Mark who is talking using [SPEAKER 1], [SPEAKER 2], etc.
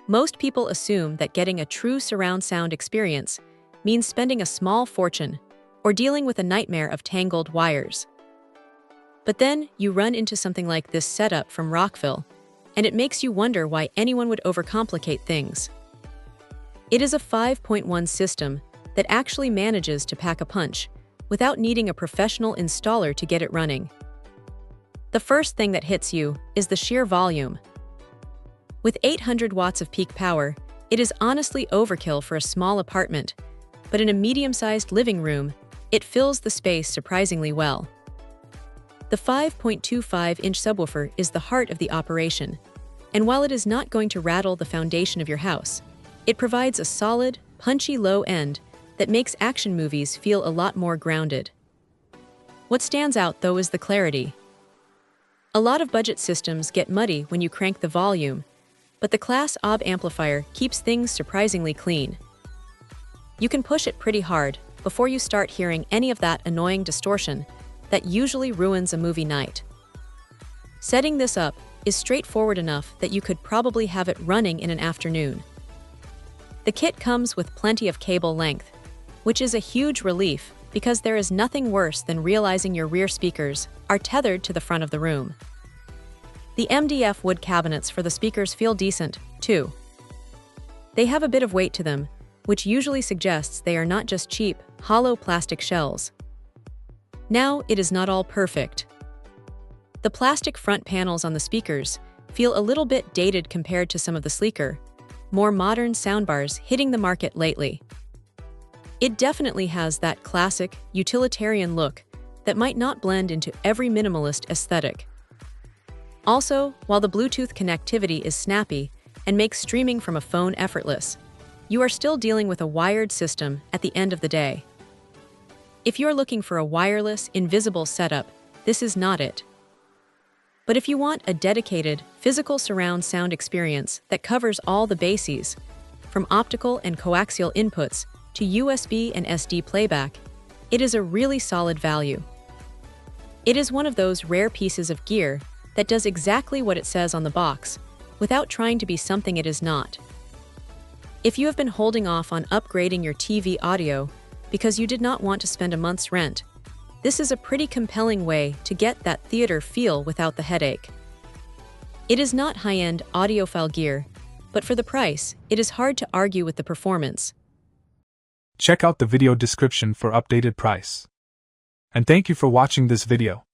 [SPEAKER 1] Most people assume that getting a true surround sound experience means spending a small fortune or dealing with a nightmare of tangled wires. But then you run into something like this setup from Rockville, and it makes you wonder why anyone would overcomplicate things. It is a 5.1 system that actually manages to pack a punch without needing a professional installer to get it running. The first thing that hits you is the sheer volume. With 800 watts of peak power, it is honestly overkill for a small apartment, but in a medium-sized living room, it fills the space surprisingly well. The 5.25-inch subwoofer is the heart of the operation, and while it is not going to rattle the foundation of your house, it provides a solid, punchy low end that makes action movies feel a lot more grounded. What stands out, though, is the clarity. A lot of budget systems get muddy when you crank the volume, but the Class OB amplifier keeps things surprisingly clean. You can push it pretty hard before you start hearing any of that annoying distortion that usually ruins a movie night. Setting this up is straightforward enough that you could probably have it running in an afternoon. The kit comes with plenty of cable length, which is a huge relief because there is nothing worse than realizing your rear speakers are tethered to the front of the room. The MDF wood cabinets for the speakers feel decent, too. They have a bit of weight to them, which usually suggests they are not just cheap, hollow plastic shells. Now, it is not all perfect. The plastic front panels on the speakers feel a little bit dated compared to some of the sleeker, more modern soundbars hitting the market lately. It definitely has that classic, utilitarian look that might not blend into every minimalist aesthetic. Also, while the Bluetooth connectivity is snappy and makes streaming from a phone effortless, you are still dealing with a wired system at the end of the day. If you're looking for a wireless, invisible setup, this is not it. But if you want a dedicated, physical surround sound experience that covers all the bases, from optical and coaxial inputs to USB and SD playback, it is a really solid value. It is one of those rare pieces of gear that does exactly what it says on the box, without trying to be something it is not. If you have been holding off on upgrading your TV audio because you did not want to spend a month's rent, this is a pretty compelling way to get that theater feel without the headache. It is not high-end audiophile gear, but for the price, it is hard to argue with the performance.
[SPEAKER 2] Check out the video description for updated price. And thank you for watching this video.